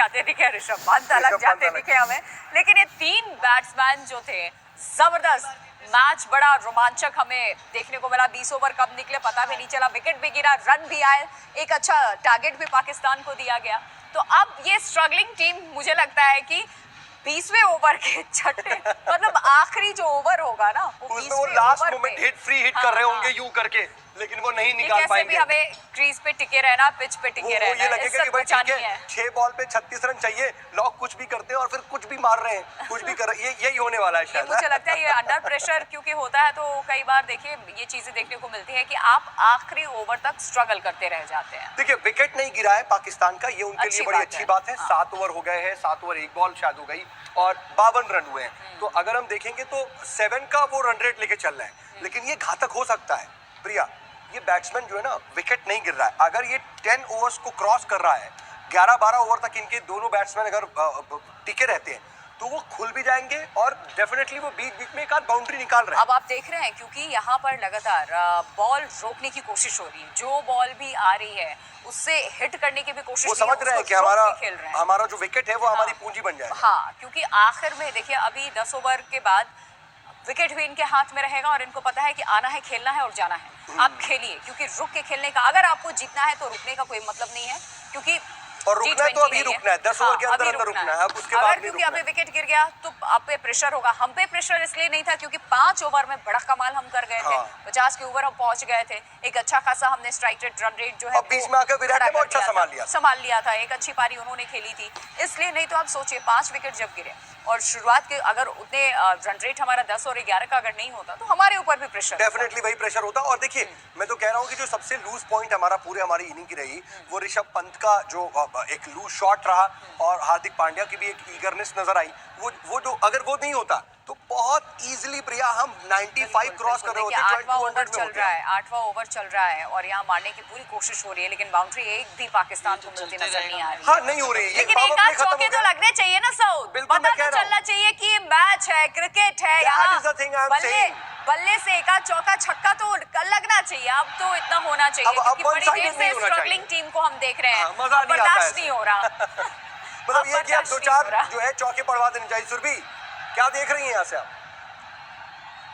जाते दिखे ऋषभ पंत अलग जाते दिखे हमें, लेकिन ये 3 बैट्समैन जो थे जबरदस्त। मैच बड़ा रोमांचक हमें देखने को मिला। 20 ओवर कब निकले पता भी नहीं चला, विकेट भी गिरा, रन भी आए, एक अच्छा टारगेट भी पाकिस्तान को दिया गया। तो अब ये स्ट्रगलिंग टीम मुझे लगता है कि 20वें ओवर के छठे मतलब आखिरी जो ओवर होगा ना वो last moment hit free hit कर रहे होंगे यूं करके, लेकिन वो नहीं निकाल पाएंगे। भी हमें क्रीज पे टिके रहना, पिच पे टिके रहना, ये लगेगा कि भाई ठीक है 6 बॉल पे 36 रन चाहिए, लोग कुछ भी करते हैं और फिर कुछ भी मार रहे हैं, कुछ भी कर रहे हैं, यही होने वाला है शायद। मुझे लगता है ये अंडर प्रेशर क्योंकि होता है तो कई बार देखिए ये चीजें देखने को मिलती है कि आप आखिरी ओवर तक स्ट्रगल करते रह जाते हैं। देखिए विकेट नहीं गिरा है पाकिस्तान का, ये उनके लिए बड़ी अच्छी बात है। 7 ओवर हो गए हैं, 7 ओवर 1 बॉल शायद हो गई और 52 रन हुए हैं। तो अगर हम देखेंगे तो 7 का वो रन रेट लेके चल रहा है, लेकिन ये घातक हो सकता है प्रिया। ये बैट्समैन जो है ना विकेट नहीं गिर रहा है, अगर ये 10 ओवर्स को क्रॉस कर रहा है, 11-12 ओवर तक इनके दोनों बैट्समैन अगर टिके रहते हैं तो वो खुल भी जाएंगे और डेफिनेटली वो बीच बीच में एक आध बाउंड्री निकाल रहे हैं। अब आप देख रहे हैं क्योंकि यहाँ पर लगातार बॉल रोकने की कोशिश हो रही है, जो बॉल भी आ रही है उससे हिट करने की भी कोशिश, वो समझ रहे हैं कि हमारा जो विकेट है वो हमारी पूंजी बन जाए। हाँ, क्योंकि आखिर में देखिए अभी 10 ओवर के बाद विकेट भी इनके हाथ में रहेगा और इनको पता है कि आना है, खेलना है और जाना है। आप खेलिए, क्योंकि रुक के खेलने का, अगर आपको जीतना है तो रुकने का कोई मतलब नहीं है, क्योंकि और रुकना है तो अभी रुकना है, 10 ओवर के अंदर अंदर रुकना है। अब उसके बाद नहीं, क्योंकि अभी विकेट गिर गया तो आप पे प्रेशर होगा। हम पे प्रेशर इसलिए नहीं था क्योंकि 5 ओवर में बड़ा कमाल हम कर गए थे। 50 के ओवर हम पहुंच गए थे, एक अच्छा खासा हमने स्ट्राइक रेट, रन रेट जो है बीच में आकर विराट ने बहुत अच्छा संभाल लिया था, एक अच्छी पारी उन्होंने खेली थी। इसलिए नहीं तो आप सोचिए 5 विकेट जब गिरे और शुरुआत के अगर उतने रन रेट हमारा 10 और 11 का अगर नहीं होता तो हमारे ऊपर भी प्रेशर, डेफिनेटली वही प्रेशर होता। और देखिए मैं तो कह रहा हूँ कि जो सबसे लूज पॉइंट हमारी इनिंग की रही वो ऋषभ पंत का जो एक लूज शॉट रहा और हार्दिक पांड्या की भी एक ईगरनेस नजर आई। वो जो अगर वो नहीं होता तो बहुत इजीली प्रिया हम 95 क्रॉस कर रहे होते। 8वां ओवर चल रहा है, 8वां ओवर चल रहा है और यहाँ मारने की पूरी कोशिश हो रही है, लेकिन बाउंड्री एक भी पाकिस्तान को मिलती नजर नहीं आ रही। हाँ, नहीं हो रही, लेकिन एक आध चौके तो लगने चाहिए ना सऊद, पता तो चलना चाहिए कि ये मैच है, क्रिकेट है, यहाँ बल्ले से एक आध चौका छक्का तो लगना चाहिए। अब तो इतना होना चाहिए क्योंकि बड़ी देर से स्ट्रगलिंग टीम को हम देख रहे हैं, बर्दाश्त नहीं हो रहा। मतलब ये कि अब 2-4 जो है चौके पड़वा देने चाहिए। सुरभि क्या देख रही हैं यहाँ से आप?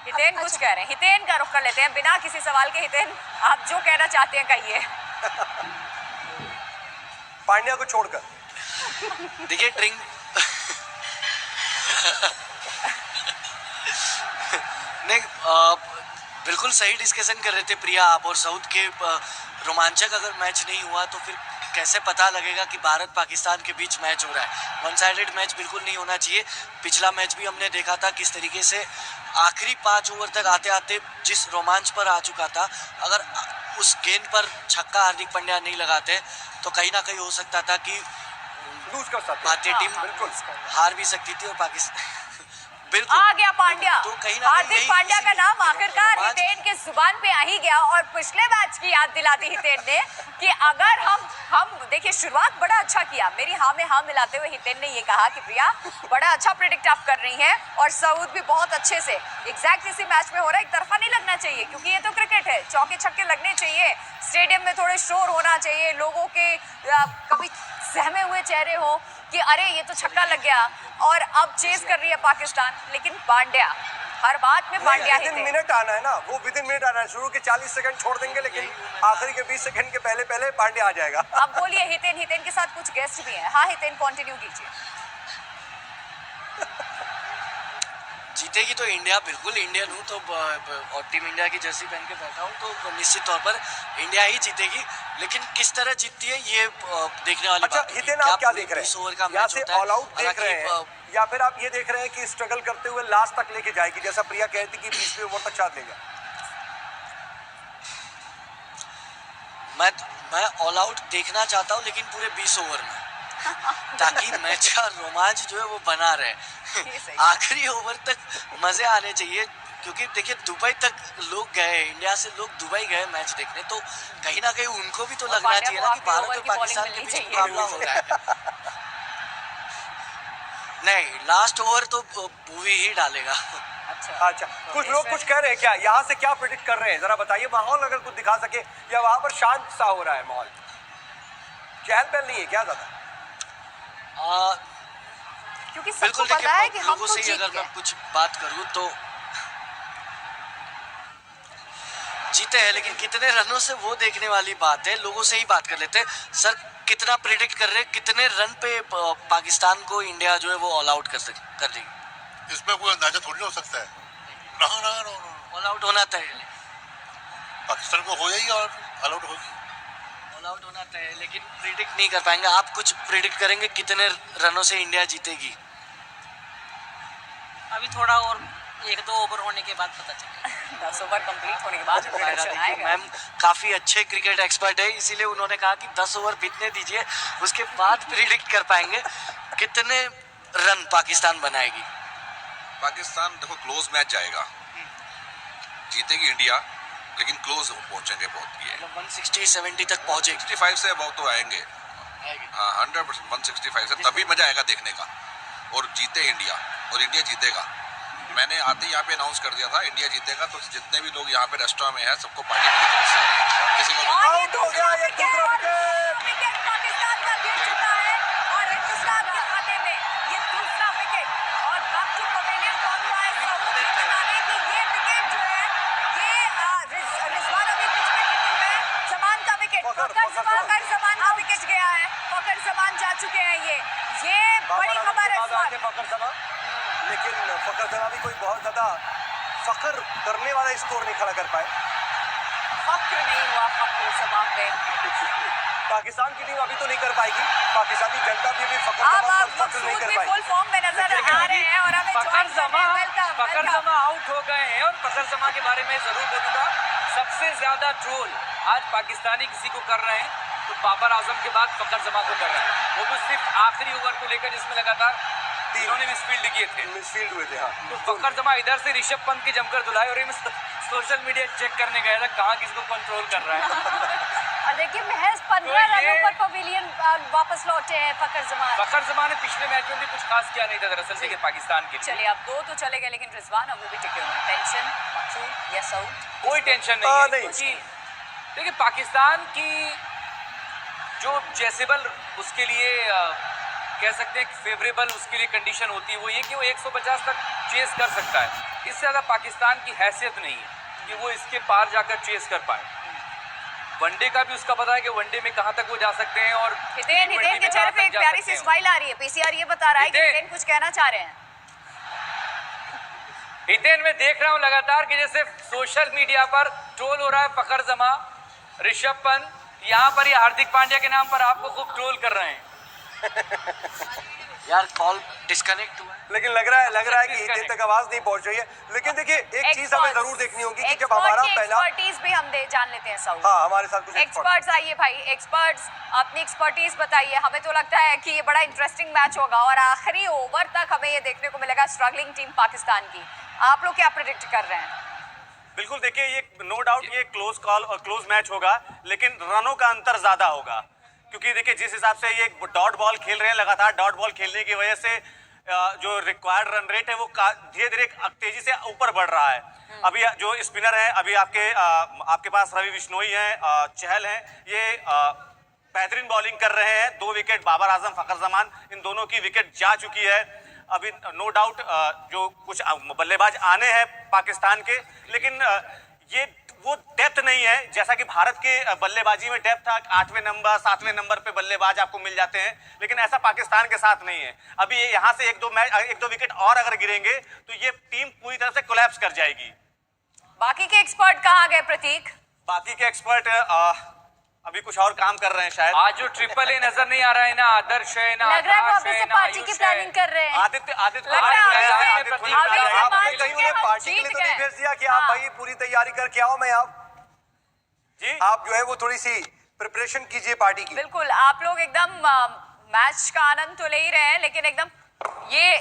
हितेन कुछ कह रहे हैं, हितेन का रुख कर लेते हैं बिना किसी सवाल के। हितेन आप जो कहना चाहते हैं कहिए। पांड्या को छोड़कर देखिए ड्रिंक नहीं बिल्कुल सही डिस्कशन कर रहे थे प्रिया आप और साउथ के। रोमांचक अगर मैच नहीं हुआ तो फिर कैसे पता लगेगा कि भारत पाकिस्तान के बीच मैच हो रहा है। वन साइडेड मैच बिल्कुल नहीं होना चाहिए। पिछला मैच भी हमने देखा था किस तरीके से आखिरी 5 ओवर तक आते आते जिस रोमांच पर आ चुका था, अगर उस गेंद पर छक्का हार्दिक पांड्या नहीं लगाते तो कहीं ना कहीं हो सकता था कि लूज कर सकते, भारतीय टीम बिल्कुल हार भी सकती थी और पाकिस्तान आ गया पांड्या। तो हार्दिक पांड्या का नाम आखिरकार हितेन के जुबान पे आ ही गया और पिछले मैच की याद दिलाती हितेन ने कि अगर हम देखिए शुरुआत बड़ा अच्छा किया, मेरी हाँ में हाँ मिलाते हुए हितेन ने ये कहा कि प्रिया बड़ा अच्छा प्रेडिक्ट आप कर रही हैं और सऊद भी बहुत अच्छे से। एग्जैक्ट इसी मैच में हो रहा है, एक तरफा नहीं लगना चाहिए क्योंकि ये तो क्रिकेट है, चौके छक्के लगने चाहिए, स्टेडियम में थोड़े शोर होना चाहिए, लोगों के कभी सहमे हुए चेहरे हो कि अरे ये तो छक्का लग गया और अब चेस कर रही है पाकिस्तान। लेकिन पांड्या हर बात में पांड्या विदिन मिनट आना है ना, वो विदिन मिनट आना है। शुरू के 40 सेकंड छोड़ देंगे लेकिन आखिरी के 20 सेकंड के पहले पांड्या आ जाएगा। अब बोलिए हितेन के साथ कुछ गेस्ट भी हैं। हाँ हितेन कंटिन्यू कीजिए। जीतेगी तो इंडिया, बिल्कुल इंडियन हूँ तो और टीम इंडिया की जर्सी पहन के बैठा हूँ तो निश्चित तौर पर इंडिया ही जीतेगी। लेकिन किस तरह जीतती है ये देखने वाली बात है। हितेन आप क्या देख रहे हैं? यहाँ से ऑल आउट देख रहे हैं या फिर आप ये देख रहे हैं कि स्ट्रगल करते हुए लास्ट तक लेके जाएगी, जैसा प्रिया कहती कि 20वें ओवर तक शायद लेगा? मैं ऑल आउट देखना चाहता हूँ लेकिन पूरे 20 ओवर में, ताकि मैच का रोमांच जो है वो बना रहे। आखिरी ओवर तक मजे आने चाहिए क्योंकि देखिए दुबई तक लोग गए, इंडिया से लोग दुबई गए मैच देखने, तो कहीं ना कहीं उनको भी तो लगना चाहिए ना कि भारत और पाकिस्तान के बीच मुकाबला हो रहा है। नहीं, लास्ट ओवर तो भुवी ही डालेगा। अच्छा, कुछ लोग कुछ कह रहे हैं क्या? यहाँ से क्या प्रेडिक्ट कर रहे हैं जरा बताइए। माहौल अगर कुछ दिखा सके या वहां पर शांत सा हो रहा है माहौल, चहल पहल नहीं है क्या ज्यादा? सबको बिल्कुल पता है कि देखिए, हम लोगों तो से ही जीत अगर गए। मैं कुछ बात करूं तो जीते हैं, लेकिन कितने रनों से वो देखने वाली बात है। लोगों से ही बात कर लेते हैं। सर, कितना प्रिडिक्ट कर रहे हैं, कितने रन पे पाकिस्तान को इंडिया जो है वो ऑल आउट कर देगी? इसमें कोई अंदाजा थोड़ी हो सकता है। ना ना ना ना, ऑल आउट होना तय है, पाकिस्तान को हो जाएगी और ऑल आउट होगी। ऑल आउट होना तय है, लेकिन प्रिडिक्ट नहीं कर पाएंगे। आप कुछ प्रिडिक्ट करेंगे कितने रनों से इंडिया जीतेगी? अभी थोड़ा और 1-2 ओवर होने के बाद पता चलेगा। 10 ओवर कंप्लीट होने के बाद प्रेडिक्शन आएगा। मैम काफी अच्छे क्रिकेट एक्सपर्ट है, इसीलिए उन्होंने कहा कि 10 ओवर बीतने दीजिए, उसके बाद प्रिडिक्ट कर पाएंगे कितने रन पाकिस्तान बनाएगी। पाकिस्तान देखो क्लोज मैच जाएगा, जीतेगी इंडिया, लेकिन क्लोज पहुंचेंगे बहुत। ये 160-170 तक पहुंचेगी। 65 से अबव तो आएंगे। हाँ 100%, 165 से तभी मजा आएगा देखने का। और जीते इंडिया, और इंडिया जीतेगा। मैंने आते यहाँ पे अनाउंस कर दिया था इंडिया जीतेगा, तो जितने भी लोग यहाँ पे रेस्टोरेंट में हैं सबको पार्टी मेरी तरफ से। किसी को और ये आउट हो गया, ये दूसरा विकेट। विकेट पाकिस्तान का गिर चुका है और हिंदुस्तान के खाते में ये दूसरा विकेट। और बैक टू पवेलियन कौन हुआ है? सऊद ये बताने कि ये विकेट जो है ये रिजवान अभी पिच पे टिके हुए हैं। जमान का विकेट, फखर जमान का विकेट गया है। फखर जमान जा चुके हैं। ये बड़ी खबर है इस वक्त। फखर जमान, लेकिन फखर जमान भी कोई बहुत ज्यादा फखर करने वाला स्कोर नहीं खड़ा कर पाए। फख्र नहीं हुआ फखर जमान पे। पाकिस्तान की टीम अभी तो नहीं कर पाएगी, पाकिस्तानी जनता भी फखर अब जमान आप पर फख्र नहीं मकसूद कर भी फुल पाएगी। फॉर्म में नजर आ रहे हैं और हमें फखर जमा वेलकम। आउट हो गए हैं। और फखर जमा के बारे में जरूर बोलूंगा, सबसे ज्यादा ट्रोल आज पाकिस्तानी किसी को कर रहे हैं तो बाबर आजम के बाद फखर जमा को कर रहे हैं। वो भी सिर्फ आखिरी ओवर को लेकर जिसमें लगातार इन्होंने मिसफील्ड किए थे। मिसफील्ड हुए थे, हाँ। तो फखर जमा इधर से ऋषभ पंत की जमकर धुलाई और सोशल मीडिया चेक करने गया था कहाँ किसको कंट्रोल कर रहा है। और देखिए महज 15 तो ये- रनों पर पवेलियन वापस लौटे हैं फखर जमान। फखर जमा ने पिछले मैच में भी कुछ खास किया नहीं था दरअसल देखिए पाकिस्तान के लिए। चलिए अब 2 तो चले गए, लेकिन रिजवान अभी भी टिके हुए हैं। टेंशन मकसूद या सऊद? कोई टेंशन नहीं है, नहीं। क्योंकि देखिए पाकिस्तान की जो चेसेबल उसके लिए कह सकते हैं फेवरेबल उसके लिए कंडीशन होती है वो ये कि वो 150 तक चेस कर सकता है। इससे ज़्यादा पाकिस्तान की हैसियत नहीं है कि वो इसके पार जाकर चेस कर पाए। वनडे का भी उसका पता है कि वनडे में कहाँ तक वो जा सकते हैं और हितेन T20 के में चेहरे कहाँ पे तक एक जा प्यारी सकते सी हैं। स्माइल आ रही है। पीसीआर ये बता रहा है कि हितेन। हितेन कुछ कहना चाह रहे हैं। हितेन मैं देख रहा हूँ लगातार कि जैसे सोशल मीडिया पर ट्रोल हो रहा है फखर जमा, ऋषभ पंत, यहाँ पर ये हार्दिक पांड्या के नाम पर आपको खूब ट्रोल कर रहे हैं। यार कॉल डिस्कनेक्ट हुआ है। लेकिन लग रहा है कि हितेन तक आवाज नहीं पहुंच रही है। लेकिन देखिए एक चीज हमें जरूर देखनी होगी कि जब हमारा पहला, एक्सपर्टीज भी हम जान लेते हैं सऊद। हाँ हमारे साथ कुछ एक्सपर्ट्स आइए भाई, एक्सपर्ट्स अपनी एक्सपर्टीज बताइए। हमें तो लगता है कि ये बड़ा इंटरेस्टिंग मैच होगा और आखिरी ओवर तक हमें ये देखने को मिलेगा स्ट्रगलिंग टीम पाकिस्तान की। आप लोग क्या प्रेडिक्ट कर रहे हैं? बिल्कुल देखिए, ये नो डाउट ये क्लोज कॉल और क्लोज मैच होगा, लेकिन रनों का अंतर ज्यादा होगा। क्योंकि देखिए जिस हिसाब से ये डॉट बॉल खेल रहे हैं, लगातार डॉट बॉल खेलने की वजह से जो रिक्वायर्ड रन रेट है वो धीरे धीरे तेजी से ऊपर बढ़ रहा है। अभी जो स्पिनर है, अभी आपके पास रवि बिश्नोई हैं, चहल हैं, ये बेहतरीन बॉलिंग कर रहे हैं। 2 विकेट बाबर आजम, फखर जमान, इन दोनों की विकेट जा चुकी है। अभी नो डाउट जो कुछ बल्लेबाज आने हैं पाकिस्तान के, लेकिन ये वो डेप्थ नहीं है जैसा कि भारत के बल्लेबाजी में डेप्थ था। 8वें नंबर 7वें नंबर पे बल्लेबाज आपको मिल जाते हैं, लेकिन ऐसा पाकिस्तान के साथ नहीं है। अभी ये यहाँ से 1-2 विकेट और अगर गिरेंगे तो ये टीम पूरी तरह से कोलैप्स कर जाएगी। बाकी के एक्सपर्ट कहाँ गए प्रतीक? बाकी के एक्सपर्ट अभी कुछ और काम कर रहे हैं शायद। आज जो ट्रिपल ए नजर नहीं आ रहा है ना, आदर्श है ना, लग रहा है वो आकाश अभी से है ना, पार्टी की आयुष प्लानिंग है। कर रहे हैं। आदित्य लग रहा है अभी अभी से- आपने मान कहीं उन्हें चुके पार्टी के हम लिए तो जीत नहीं गए। भेज दिया कि आप हाँ। भाई पूरी तैयारी करके आओ, मैं आप जी आप जो है वो थोड़ी सी प्रिपरेशन कीजिए पार्टी की। बिल्कुल, आप लोग एकदम मैच का आनंद तो ले ही रहे हैं, लेकिन एकदम ये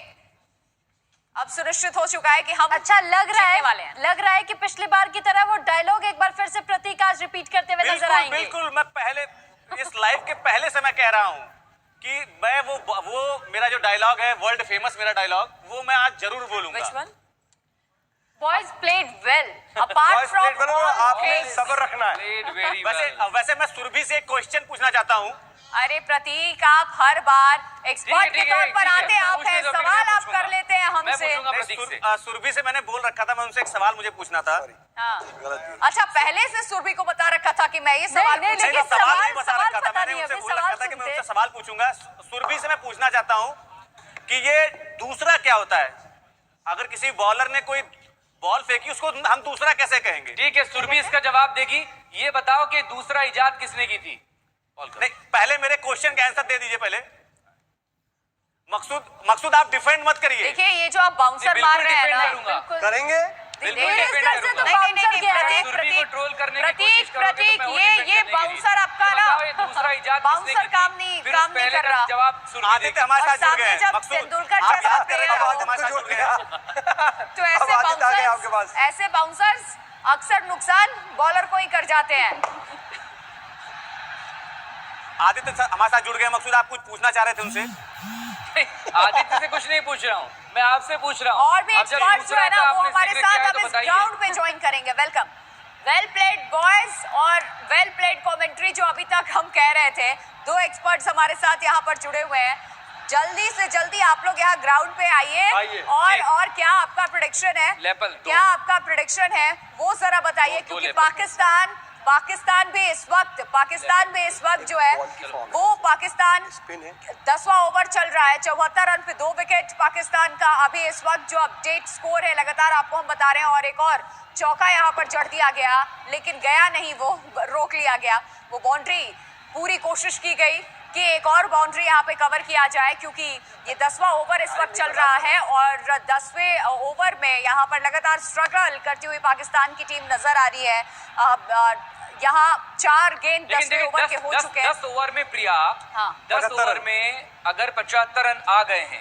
अब सुनिश्चित हो चुका है कि हम अच्छा लग रहा जीतने है, वाले हैं। लग रहा है कि पिछली बार की तरह वो डायलॉग एक बार फिर से प्रतीक आज रिपीट करते हुए नजर बिल्कुल आएंगे। बिल्कुल, मैं पहले इस लाइव के पहले से मैं कह रहा हूं कि मैं वो मेरा जो डायलॉग है, वर्ल्ड फेमस मेरा डायलॉग, वो मैं आज जरूर बोलूंगा। Which one? Boys played well. Apart Boys, from आपने all things, सब्र रखना है। Played very well. वैसे मैं सुरभि से एक क्वेश्चन पूछना चाहता हूं अरे प्रतीक, आप हर बार एक्सपर्ट के ठीक है, तौर पर ठीक है, आते हैं, आप पूछिए हैं, तो फिर सवाल मैं आप पूछूंगा। कर लेते हैं मैं हमसे। पूछूंगा प्रतीक से। सुरभि से मैंने बोल रखा था, मैं उनसे एक सवाल मुझे पूछना था। हाँ। गलत अच्छा, पहले से सुरभि को बता रखा था कि मैं ये सवाल नहीं, पूछूंगी। लेकिन सवाल नहीं बता सवाल रखा था, पता मैंने नहीं, उनसे अभी बोल सवाल रखा था कि मैं सुनते। उनसे सवाल पूछूंगा। सुरभि से मैं पूछना चाहता हूं कि ये दूसरा क्या होता है? अगर किसी बॉलर ने कोई बॉल फेंकी, उसको हम दूसरा कैसे कहेंगे? ठीक है, सुरभि इसका जवाब देगी। ये बताओ कि दूसरा इजाद किसने की थी? नहीं, पहले मेरे क्वेश्चन का आंसर दे दीजिए पहले। मकसूद आप डिफेंड मत करिए। देखिए, ये जो आप बाउंसर बिल्कुल मार रहे हैं defend ना, करूंगा। बिल्कुल। करेंगे। बिल्कुल इस defend तरह से तो करूंगा। बाउंसर गया है। सुरभि को ट्रोल करने की कोशिश प्रतीक, करोगे तो प्रतीक, मैं वो ये defend करने के लिए। बाउंसर आपका ये ना, बताओ, ये दूसरा इजाद किसने बाउंसर की थी? काम नहीं फिर उस कर पहले का रहा। जवाब सुरभि आदित्य देगी। हमारे और साथ जुड़ सामने गए हैं। जब मकसूद, तेंदुलकर आप जैसा याद करें, player अब हो, आदित्य हमारे साथ जुड़ गए हैं। तो ऐसे अब आदित्य आ गए आपके बाउंसर्स, पास। ऐसे बाउंसर्स अक्सर नुकसान बॉलर को ही कर जाते हैं। आदित्य हमारे साथ जुड़ गए। मकसूद, आप कुछ पूछना चाह रहे थे उनसे? आदित्य से कुछ नहीं पूछ रहा हूँ, मैं आपसे पूछ रहा हूँ। और भी अब जब एक्सपर्ट्स जो दूसरा है ना, था, वो आपने हमारे जिक्र किया साथ है अब तो इस बताइए। ग्राउंड पे ज्वाइन करेंगे। वेलकम। वेल प्लेड बॉयज और वेल प्लेड कमेंट्री जो अभी तक हम कह रहे थे, दो एक्सपर्ट्स हमारे साथ यहाँ पर जुड़े हुए हैं। जल्दी से जल्दी आप लोग यहाँ ग्राउंड पे आइए आइए, और क्या आपका प्रेडिक्शन है? लेवल दो। क्या आपका प्रेडिक्शन है वो जरा बताइए, दो क्योंकि लेवल। पाकिस्तान भी इस वक्त जो है वो पाकिस्तान स्पिन है। 10वां ओवर चल रहा है, 74 रन पे 2 विकेट पाकिस्तान का अभी इस वक्त जो अपडेट स्कोर है लगातार आपको हम बता रहे हैं। और एक और चौका यहाँ पर जड़ दिया गया, लेकिन गया नहीं, वो रोक लिया गया। वो बाउंड्री पूरी कोशिश की गई कि एक और बाउंड्री यहाँ पे कवर किया जाए, क्योंकि ये 10वां ओवर इस वक्त चल रहा है और 10वें ओवर में यहाँ पर लगातार स्ट्रगल करती हुई पाकिस्तान की टीम नजर आ रही है। यहाँ 4 गेंद 10वें ओवर के हो चुके हैं। 10 ओवर में प्रिया, हाँ। 10 ओवर में अगर 75 रन आ गए हैं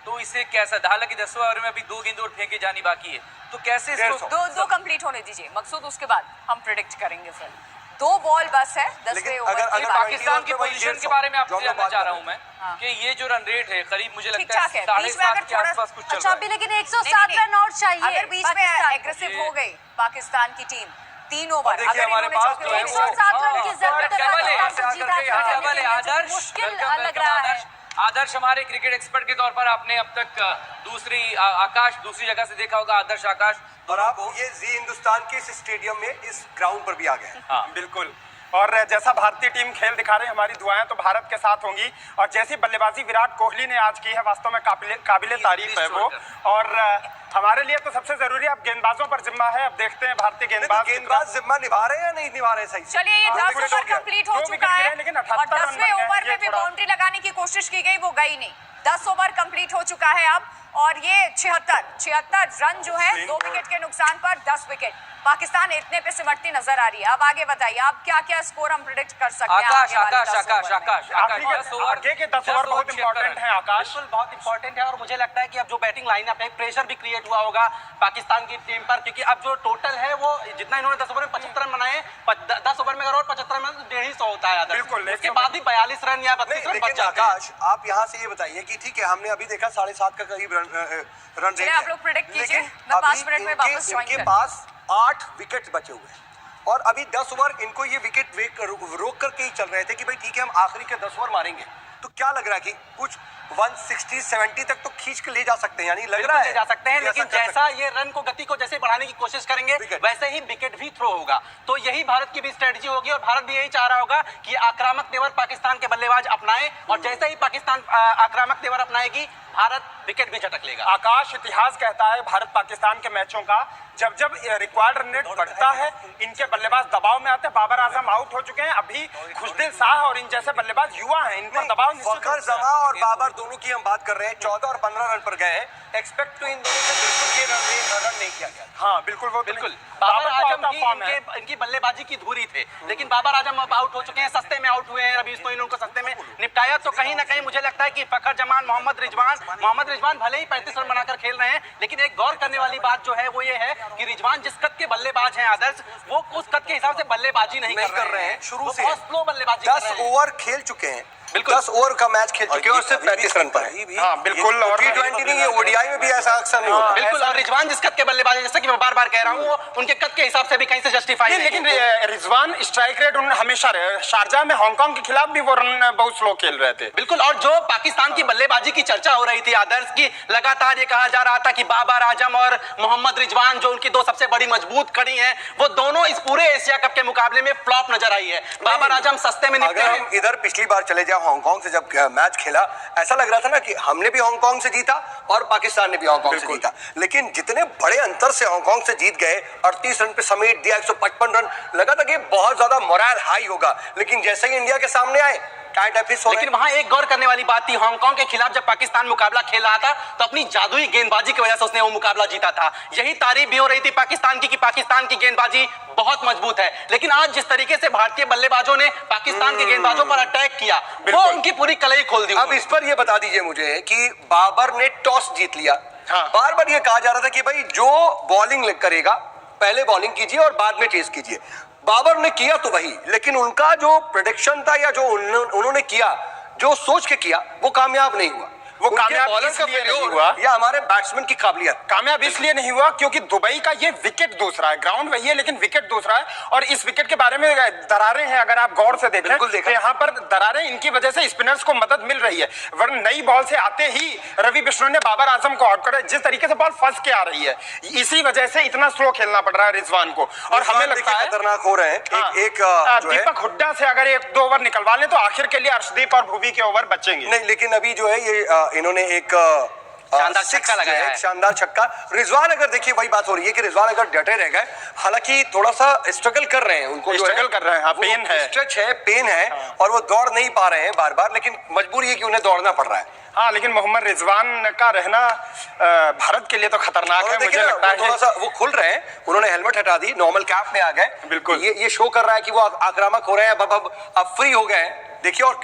तो इसे कैसा, हालांकि 10वें ओवर में अभी 2 गेंद और फेंके जानी बाकी है, तो कैसे इसको दो कंप्लीट होने दीजिए मकसूद, उसके बाद हम प्रिडिक्ट करेंगे। फिर 2 बॉल बस है 10वें लेकिन ओवर अगर- की अगर बाकी। पाकिस्तान की वही पोजीशन 150 के बारे में आपसे जो हम लोग जानना बात चाह कर रहा रहे हूं मैं हाँ। कि ये जो रन रेट है करीब मुझे लगता ठीक-ठाक है है, बीच में 7.5 अगर के थोड़ा- आसपास कुछ चल अच्छा, रहा अभी है। लेकिन 107 रन और चाहिए। अगर बीच में पाकिस्तान। एग्रेसिव हो गई पाकिस्तान की टीम 3 ओवर, देखिए, अगर हमारे इन्होंने पास चौके जो है लगाए, 107 रन की जरूरत है डबल है, पाकिस्तान को जीता यहाँ सकने डबल के है। लिए, जो आदर्श, मुश्किल वेलकम, लग वेलकम, रहा है। आदर्श। आदर्श हमारे क्रिकेट एक्सपर्ट के तौर पर आपने अब तक आकाश दूसरी जगह से देखा होगा, आदर्श आकाश और आप ये जी हिंदुस्तान के इस स्टेडियम में इस ग्राउंड पर भी आ गए हैं। हाँ बिल्कुल। और जैसा भारतीय टीम खेल दिखा रही है, हमारी दुआएं तो भारत के साथ होंगी। और जैसी बल्लेबाजी विराट कोहली ने आज की है, वास्तव में काबिले तारीफ है वो। और हमारे लिए तो सबसे जरूरी है, अब गेंदबाजों पर जिम्मा है। अब देखते हैं भारतीय गेंदबाज जिम्मा निभा रहे हैं या नहीं निभा रहे सही से? चलिए, ये 10 विकेट ओवर हो गया। कंप्लीट हो 2 चुका विकेट है गिरे, लेकिन और 78 रन 10वें बन गए। ओवर ये में भी थोड़ा- बाउंड्री लगाने की कोशिश की गई, वो गई नहीं। 10 ओवर कंप्लीट हो चुका है अब, और ये 76 रन जो है 2 विकेट के नुकसान पर 10 विकेट। पाकिस्तान इतने पे सिमटती नजर आ रही है। अब आगे बताइए, आप क्या क्या स्कोर हम प्रिडिक्ट कर सकते हैं? आकाश आगे वाले आकाश 10 आकाश ओवर में? आकाश आखिरी आकाश 10 ओवर आगे के 10 ओवर बहुत इंपॉर्टेंट है आकाश। बिल्कुल बहुत इंपॉर्टेंट है। और मुझे लगता है कि अब जो बैटिंग लाइनअप है, प्रेशर भी क्रिएट हुआ होगा पाकिस्तान की टीम पर, क्योंकि अब जो टोटल है वो जितना इन्होंने 10 ओवर में 75 रन बनाए, 10 ओवर में अगर और 75 रन तो 150 होता है। बिल्कुल, उसके बाद भी 42 रन या 32 रन बच लेकिन जाते हैं। आकाश, आप यहाँ से ये बताइए कि ठीक है, हमने अभी देखा 7.5 का करीब रन चलिए, रेट आप लोग predict कीजिए, मैं 5 मिनट में वापस join इनके करूँ। पास 8 विकेट बचे हुए हैं और अभी 10 ओवर इनको ये विकेट रोक करके ही चल रहे थे कि भाई ठीक है, हम आखिरी के 10 ओवर मारेंगे। तो क्या लग रहा है कि कुछ 160-70 तक तो खींच के ले जा सकते हैं, यानी लग रहा है ले जा सकते हैं, कि ऐसा लेकिन कर जैसा सकते ये रन को गति को जैसे बढ़ाने की कोशिश करेंगे विकेट। वैसे ही विकेट भी थ्रो होगा। तो यही भारत की भी स्ट्रेटजी होगी और भारत भी यही चाह रहा होगा कि आक्रामक तेवर पाकिस्तान के बल्लेबाज अपनाए, और जैसे ही पाकिस्तान आक्रामक तेवर अपनाएगी, भारत विकेट भी झटक लेगा। आकाश, इतिहास कहता है भारत पाकिस्तान के मैचों का, जब जब रिक्वायर्ड रन रेट बढ़ता है, इनके बल्लेबाज दबाव में आते हैं। बाबर आजम आउट हो चुके हैं, अभी खुशदिल शाह और इन जैसे बल्लेबाज युवा हैं, इन पर दबाव निश्चित फखर रूप से है। जमा और बाबर दोनों की हम बात कर रहे हैं, 14 और 15 रन पर गए हैं। एक्सपेक्ट तो इन दोनों से बिल्कुल ये रन नहीं किया गया। हाँ बिल्कुल, वो बिल्कुल। बाबर बाबर को आजम आता भी फॉर्म है। इनकी बल्लेबाजी की धुरी थे, लेकिन बाबर आजम अब आउट हो चुके हैं, सस्ते में आउट हुए हैं। अभी इसको इन्होंने सस्ते में निपटाया। तो कहीं ना कहीं मुझे लगता है कि फखर जमान, मोहम्मद रिजवान भले ही 35 रन बनाकर खेल रहे हैं, लेकिन एक गौर करने वाली बात जो है वो ये है कि रिजवान जिस कद के बल्लेबाज हैं आदर्श, वो उस कद के हिसाब से बल्लेबाजी नहीं कर रहे हैं। शुरू वो से बहुत स्लो बल्लेबाजी कर 10 रहे हैं। ओवर खेल चुके हैं बिल्कुल। 10 ओवर का मैच खेल चुके हैं और सिर्फ 35 रन पर है। हाँ बिल्कुल। और T20 नहीं, ये ओडीआई में भी ऐसा अक्सर नहीं होता। बिल्कुल। और रिजवान जिस कद के बल्लेबाज हैं, जैसा कि मैं बार बार कह रहा हूँ, वो उनके कद के हिसाब से भी कहीं से जस्टिफाई नहीं, लेकिन रिजवान स्ट्राइक रेट हमेशा शारजाह में हांगकांग के खिलाफ भी वो रन बहुत स्लो खेल रहे थे। बिल्कुल। और जो पाकिस्तान की बल्लेबाजी की चर्चा हो रही थी आदर्श की, लगातार ये कहा जा रहा था कि बाबर आजम और मोहम्मद रिजवान जो उनकी दो सबसे बड़ी मजबूत कड़ी हैं, वो दोनों इस पूरे एशिया कप के मुकाबले में फ्लॉप नजर आई है। बाबर आजम सस्ते में निपटे अगर हैं। हम इधर पिछली बार चले जाओ हांगकांग से जब मैच खेला, ऐसा लग रहा था ना कि हमने भी हांगकांग से जीता और पाकिस्तान ने भी हांगकांग से जीता, लेकिन जितने बड़े अंतर से हांगकांग से जीत गए, 38 रन पे समेट दिया, 155 रन, लगा था कि बहुत ज्यादा मोरल हाई होगा, लेकिन जैसे ही इंडिया के सामने आए टाइट एफिस हो गए। लेकिन वहां एक गौर करने वाली बात थी, हांगकांग के खिलाफ जब पाकिस्तान मुकाबला खेल रहा था तो अपनी जादुई गेंदबाजी की वजह से उसने वो मुकाबला जीता था। यही तारीफ भी हो रही थी पाकिस्तान की कि पाकिस्तान की गेंदबाजी बहुत मजबूत है। लेकिन आज जिस तरीके से भारतीय बल्लेबाजों ने पाकिस्तान के गेंदबाजों पर अटैक किया, वो उनकी पूरी कलई खोल दी। अब इस पर ये बता दीजिए मुझे कि बाबर ने टॉस जीत लिया। बार बार ये कहा जा रहा था कि भाई जो बॉलिंग करेगा पहले बॉलिंग कीजिए और बाद में चेस कीजिए। बाबर ने किया तो वही, लेकिन उनका जो प्रेडिक्शन था या जो उन्होंने किया, जो सोच के किया, वो कामयाब नहीं हुआ। वो कामयाब इसलिए नहीं हुआ, या हमारे बैट्समैन की काबिलियत कामयाब इसलिए नहीं हुआ क्योंकि दुबई का ये विकेट दूसरा है, ग्राउंड वही है लेकिन विकेट दूसरा है। और इस विकेट के बारे में दरारें हैं, अगर आप गौर से देखें तो यहाँ पर दरारें इनकी वजह से स्पिनर्स को मदद मिल रही है। वरना नई बॉल से आते ही रवि बिश्नोई ने बाबर आजम को आउट करा। जिस तरीके से बॉल फंस के आ रही है, इसी वजह से इतना स्लो खेलना पड़ रहा है रिजवान को। और हमें लगता है खतरनाक हो रहे हैं। दीपक हुड्डा से अगर 1-2 ओवर निकलवा लें तो आखिर के लिए अर्शदीप और भुवी के ओवर बचेंगे नहीं। लेकिन अभी जो है ये इन्होंने एक शानदार छक्का लगाया है, शानदार छक्का। रिजवान अगर देखिए वही बात हो रही है कि रिजवान अगर डटे रह गए, हालांकि थोड़ा सा स्ट्रगल कर रहे हैं, उनको स्ट्रगल कर रहे हैं, हाँ, पेन है, स्ट्रेच है, पेन है, और वो दौड़ नहीं पा रहे हैं बार बार, लेकिन मजबूरी है कि उन्हें दौड़ना पड़ रहा है। हाँ, लेकिन मोहम्मद रिजवान का रहना भारत के लिए तो खतरनाक है। मुझे लगता है थोड़ा सा वो खुल रहे हैं, उन्होंने हेलमेट हटा दी, नॉर्मल कैप में आ गए। बिल्कुल ये शो कर रहा है कि वो आक्रामक हो रहे हैं, अब फ्री हो गए। देखिए, और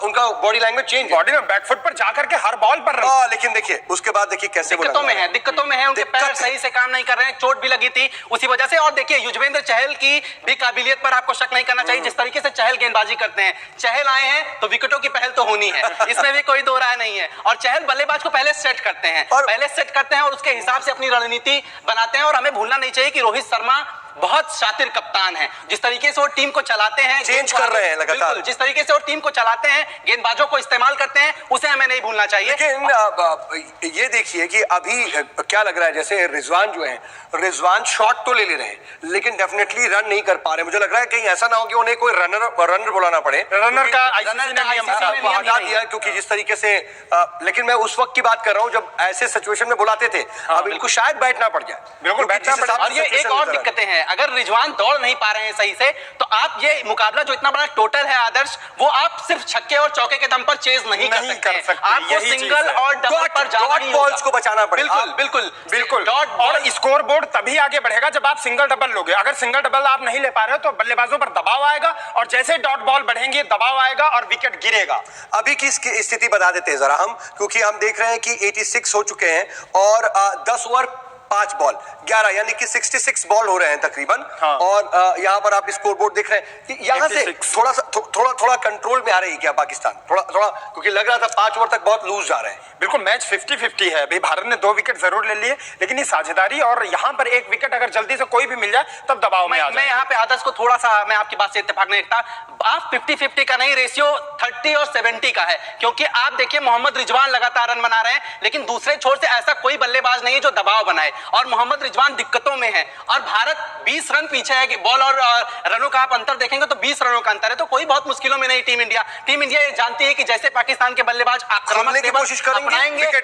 उनका बॉडी लैंग्वेज चेंज, बॉडी में बैकफुट पर जाकर के हर बॉल पर लेकिन देखिए उसके बाद देखिए कैसे दिक्कतों में है, उनके पैर सही से काम नहीं कर रहे हैं, चोट भी लगी थी उसी वजह से। और देखिए युजवेंद्र चहल की भी काबिलियत पर आपको शक नहीं करना चाहिए। जिस तरीके से चहल गेंदबाजी करते हैं, चहल आए हैं तो विकेटों की पहल तो होनी है, इसमें भी कोई दो राय नहीं है। और चहल बल्लेबाज को पहले सेट करते हैं और उसके हिसाब से अपनी रणनीति बनाते हैं। और हमें भूलना नहीं चाहिए कि रोहित शर्मा बहुत शातिर कप्तान है। जिस तरीके से वो टीम को चलाते हैं, चेंज कर रहे हैं लगातार, जिस तरीके से वो टीम को चलाते हैं, गेंदबाजों को इस्तेमाल करते हैं, उसे हमें नहीं भूलना चाहिए। लेकिन ये देखिए कि अभी क्या लग रहा है, जैसे रिजवान जो है, रिजवान शॉट तो ले रहे हैं लेकिन डेफिनेटली रन नहीं कर पा रहे। मुझे लग रहा है कहीं ऐसा ना हो कि उन्हें कोई रनर बुलाना पड़े। रनर का आईसीसी ने नियम हटा दिया, क्योंकि जिस तरीके से लेकिन मैं उस वक्त की बात कर रहा हूं जब ऐसे सिचुएशन में बुलाते थे। अब इनको शायद बैठना पड़ जाए, बिल्कुल बैठना पड़। और ये एक और दिक्कतें हैं, अगर रिजवान दौड़ नहीं पा रहे हैं सही से, तो आप ये मुकाबला जो इतना बड़ा टोटल है आदर्श, वो आप सिर्फ छक्के और चौके के दम पर चेज नहीं कर सकते। आपको सिंगल और डबल पर जाना ही होगा, बॉल्स को बचाना पड़ेगा। बिल्कुल। और स्कोर बोर्ड तभी आगे बढ़ेगा जब आप सिंगल डबल लोगे। अगर सिंगल डबल आप नहीं ले पा रहे हो तो बल्लेबाजों पर दबाव आएगा, और जैसे डॉट बॉल बढ़ेंगे दबाव आएगा और विकेट गिरेगा। अभी की स्थिति बता देते हैं जरा हम, क्योंकि हम देख रहे हैं कि 86 हो चुके हैं और 10 ओवर 5 बॉल 11, यानी कि 66 बॉल हो रहे हैं तकरीबन। हाँ। और यहाँ पर आप स्कोर बोर्ड देख रहे हैं, यहाँ से थोड़ा कंट्रोल में आ रही है क्या पाकिस्तान, थोड़ा क्योंकि लग रहा था 5 ओवर तक बहुत लूज जा रहे हैं। बिल्कुल मैच 50-50 है। भाई भारत ने 2 विकेट जरूर ले लिए, लेकिन ये साझेदारी और यहाँ पर 1 विकेट अगर जल्दी से कोई भी मिल जाए तब दबाव में आ जाए। मैं यहाँ पे आदर्श को थोड़ा सा, मैं आपकी बात से इत्तेफाक नहीं रखता। आप 50-50 का नहीं, रेशियो 30 और 70 का है, क्योंकि आप देखिए मोहम्मद रिजवान लगातार रन बना रहे हैं, लेकिन दूसरे छोर से ऐसा कोई बल्लेबाज नहीं है जो दबाव बनाए, और मोहम्मद रिजवान दिक्कतों में है। और भारत 20 रन पीछे है, बॉल और रनों का आप अंतर देखेंगे तो 20 रनों का अंतर है, तो कोई बहुत मुश्किलों में नहीं टीम इंडिया ये जानती है कि जैसे पाकिस्तान के बल्लेबाज आक्रामक की कोशिश करेंगे,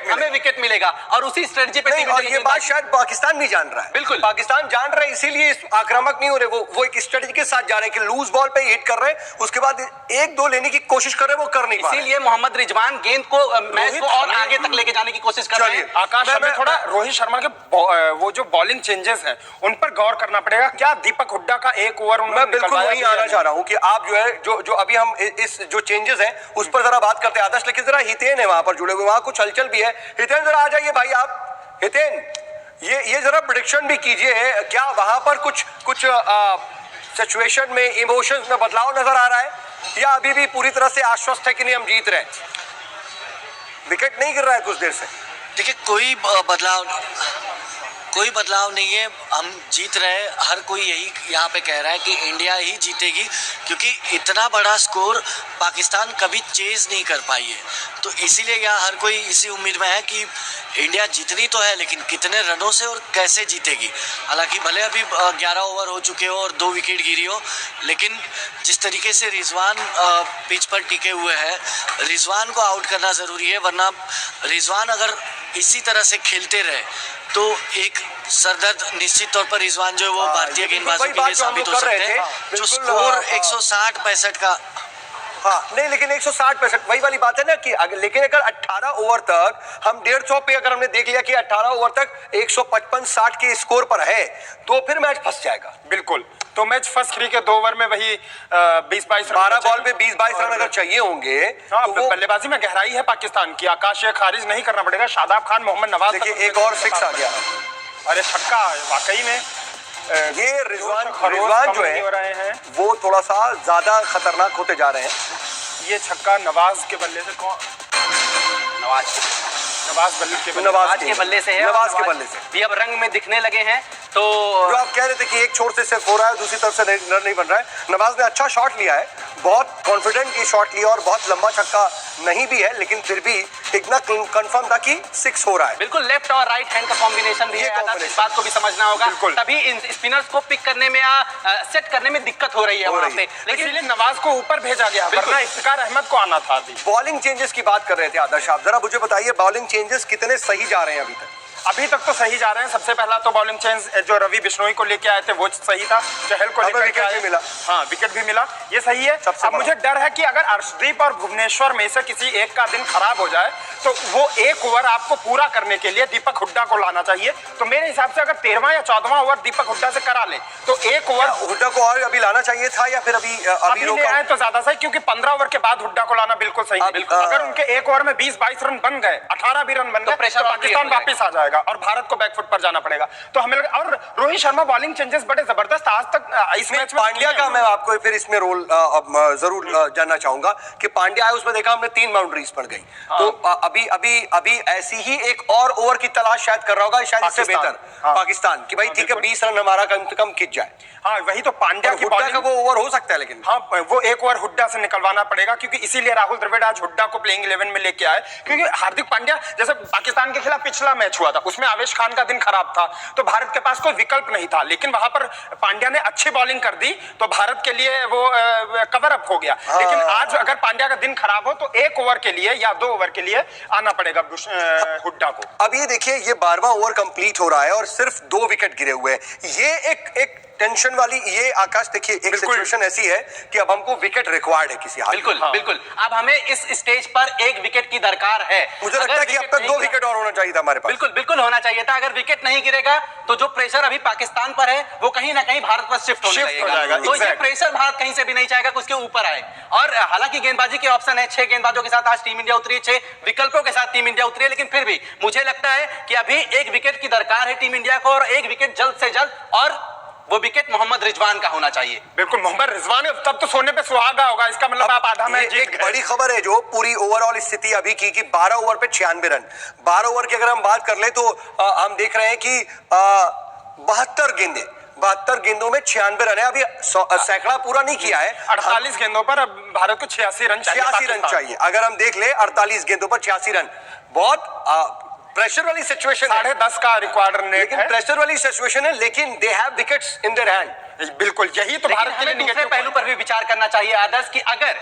हमें विकेट मिलेगा, और उसी स्ट्रेटजी पे और ये बात शायद पाकिस्तान भी जान रहा है। बिल्कुल पाकिस्तान जान रहा है, इसीलिए आक्रामक नहीं हो रहे, वो एक स्ट्रेटजी के साथ जा रहे हैं कि लूज बॉल पे हिट कर रहे हैं, उसके बाद 1-2 लेने की कोशिश कर रहे हैं, वो कर नहीं पा रहे। इसीलिए मोहम्मद रिजवान गेंद को मैच को और आगे तक लेके जाने की कोशिश कर रहे हैं। आकाश, हमें थोड़ा रोहित शर्मा के वो जो बॉलिंग चेंजेस हैं उन पर गौर करना पड़ेगा। क्या दीपक हुड्डा का 1 ओवर मैं बिल्कुल वही आना चाह रहा हूं कि आप जो है जो अभी हम इस जो चेंजेस हैं उस पर जरा बात करते हैं आदर्श, लेकिन जरा हितेन है वहां पर जुड़े हुए, वहां कुछ हलचल भी है। हितेन जरा आ जाइए भाई आप। हितेन, ये जरा प्रेडिक्शन भी कीजिए, क्या वहां पर कुछ सिचुएशन में इमोशंस में बदलाव नजर आ रहा है? या अभी भी पूरी तरह से आश्वस्त है कि नहीं हम जीत रहे हैं? विकेट नहीं गिर रहा है कुछ देर से। देखिए कोई बदलाव नहीं है, हम जीत रहे हैं। हर कोई यही यहाँ पे कह रहा है कि इंडिया ही जीतेगी, क्योंकि इतना बड़ा स्कोर पाकिस्तान कभी चेज नहीं कर पाई है। तो इसीलिए यहाँ हर कोई इसी उम्मीद में है कि इंडिया जीतनी तो है, लेकिन कितने रनों से और कैसे जीतेगी। हालांकि भले अभी 11 ओवर हो चुके हो और 2 विकेट गिरी हो, लेकिन जिस तरीके से रिजवान पिच पर टिके हुए हैं, रिजवान को आउट करना ज़रूरी है। वरना रिजवान अगर इसी तरह से खेलते रहे तो एक सरदर्द निश्चित तौर पर रिजवान जो है वो भारतीय गेंदबाजों के लिए साबित हो सकते हैं। जो स्कोर 160-65 का, हाँ नहीं, लेकिन 160-65 वही वाली बात है ना कि लेकिन अगर 18 ओवर तक हम 150 पे अगर हमने देख लिया कि 18 ओवर तक 155-60 के स्कोर पर है तो फिर मैच फंस जाएगा। बिल्कुल, तो मैच फर्स्ट 3 के 2 ओवर में वही 20-22 रन, 12 बॉल पे 20-22 रन अगर चाहिए होंगे। हाँ, तो वो बल्लेबाजी में गहराई है पाकिस्तान की। आकाश ये खारिज नहीं करना पड़ेगा। शादाब खान, मोहम्मद नवाज, देखिए एक और 6 आ गया। अरे छक्का वाकई में ये रिजवान जो है वो थोड़ा सा ज्यादा खतरनाक होते जा रहे हैं। ये छक्का नवाज के बल्ले से नवाज के बल्ले से है। नवाज के बल्ले से भी अब रंग में दिखने लगे हैं। तो जो आप कह रहे थे कि एक छोर से सिर्फ हो रहा है, दूसरी तरफ से रन नहीं बन रहा है। नवाज ने अच्छा शॉट लिया है, बहुत कॉन्फिडेंट ये शॉट लिया और बहुत लंबा छक्का नहीं भी है, लेकिन फिर भी इतना कंफर्म था कि 6 हो रहा है। बिल्कुल लेफ्ट और राइट हैंड का कॉम्बिनेशन भी है, इस बात को भी समझना होगा। तभी इन स्पिनर्स को पिक करने में या सेट करने में दिक्कत हो रही है वहां पे। लेकिन इसलिए नवाज को ऊपर भेजा गया, वरना इफ्तिकार अहमद को आना था। बॉलिंग चेंजेस की बात कर रहे थे आदर्श, आप जरा मुझे बताइए बॉलिंग चेंजेस कितने सही जा रहे हैं अभी तक? अभी तक तो सही जा रहे हैं। सबसे पहला तो बॉलिंग चेंज जो रवि बिश्नोई को लेके आए थे वो सही था। चहल को लेकर विकेट भी मिला। हाँ, विकेट भी मिला, ये सही है। अब मुझे डर है कि अगर अर्शदीप और भुवनेश्वर में से किसी एक का दिन खराब हो जाए तो वो 1 ओवर आपको पूरा करने के लिए दीपक हुड्डा को लाना चाहिए। तो मेरे हिसाब से अगर 13वां या 14वां ओवर दीपक हुड्डा से करा ले तो 1 ओवर हुड्डा को और अभी लाना चाहिए था, या फिर अभी ले आए तो ज्यादा सही, क्योंकि 15 ओवर के बाद हुड्डा को लाना बिल्कुल सही है। अगर उनके 1 ओवर में 20-22 रन बन गए, 18 भी रन बन गए, तो पाकिस्तान वापिस आ जाएगा और भारत को बैकफुट पर जाना पड़ेगा। तो हमें और रोहित शर्मा बॉलिंग चेंजेस बड़े जबरदस्त आज तक इस मैच में। पांड्या का मैं आपको फिर इसमें रोल जरूर जानना चाहूंगा कि पांड्या आए, उसमें देखा हमने 3 बाउंड्रीज पर गई। तो अभी ऐसी ही एक और ओवर की तलाश शायद कर रहा होगा, शायद इससे बेहतर पाकिस्तान कि भाई ठीक है 20 रन हमारा कम से कम खिंच जाए। हाँ, वही तो पांड्या की बॉलिंग का वो ओवर हो सकता है, लेकिन हाँ वो 1 ओवर हुड्डा से निकलवाना पड़ेगा, क्योंकि इसीलिए राहुल द्रविड़ आज हुड्डा को प्लेइंग 11 में लेके आए। क्योंकि हार्दिक पांड्या जैसे पाकिस्तान के खिलाफ पिछला मैच हुआ था, उसमें आवेश खान का दिन खराब था तो भारत के पास कोई विकल्प नहीं था, लेकिन वहां पर पांड्या ने अच्छी बॉलिंग कर दी तो भारत के लिए वो कवर अप हो गया। लेकिन आज अगर पांड्या का दिन खराब हो तो 1 ओवर के लिए या 2 ओवर के लिए आना पड़ेगा हुड्डा को। अब ये देखिए ये 12वां ओवर कंप्लीट हो रहा है और सिर्फ 2 विकेट गिरे हुए हैं। ये एक टेंशन वाली ये आकाश देखिए एक सिचुएशन ऐसी है कि अब हमको विकेट रिक्वायर्ड है किसी हाल में। बिल्कुल बिल्कुल, अब हमें इस स्टेज पर 1 विकेट की दरकार है। मुझे लगता है कि अब तक 2 विकेट और होना चाहिए था हमारे पास। बिल्कुल होना चाहिए था। अगर विकेट नहीं गिरेगा तो जो प्रेशर अभी पाकिस्तान पर है वो कहीं ना कहीं भारत पर शिफ्ट हो जाएगा। तो ये प्रेशर भारत कहीं से भी नहीं चाहेगा कि उसके ऊपर आए। और हालांकि गेंदबाजी के ऑप्शन है, 6 गेंदबाजों के साथ आज टीम इंडिया उतरी, 6 विकल्पों के साथ टीम इंडिया उतरी है, लेकिन फिर भी मुझे लगता है कि अभी 1 विकेट की दरकार है टीम इंडिया को, और 1 विकेट जल्द से जल्द, और वो विकेट मोहम्मद रिजवान का होना चाहिए। बिल्कुल, मोहम्मद रिजवान तब तो सोने पे सुहागा होगा। इसका मतलब आप आधा मैच जीत गए। बड़ी खबर है जो पूरी ओवरऑल स्थिति अभी की कि 12 ओवर पे 96 रन। 12 ओवर की अगर हम बात कर ले तो हम देख रहे हैं कि 72 गेंदों में 96 रन है। अभी सैकड़ा पूरा नहीं किया है। 48 गेंदों पर अब भारत को 86 रन चाहिए। 86 रन चाहिए। अगर हम देख ले 48 गेंदों पर 86 रन, बहुत प्रेशर वाली सिचुएशन है। 10.5 का रिक्वायर्ड नेट है, प्रेशर वाली सिचुएशन है, लेकिन they have wickets in their hand. बिल्कुल, यही तो भारत के लिए दूसरे पहलू पर भी विचार करना चाहिए आदर्श की। अगर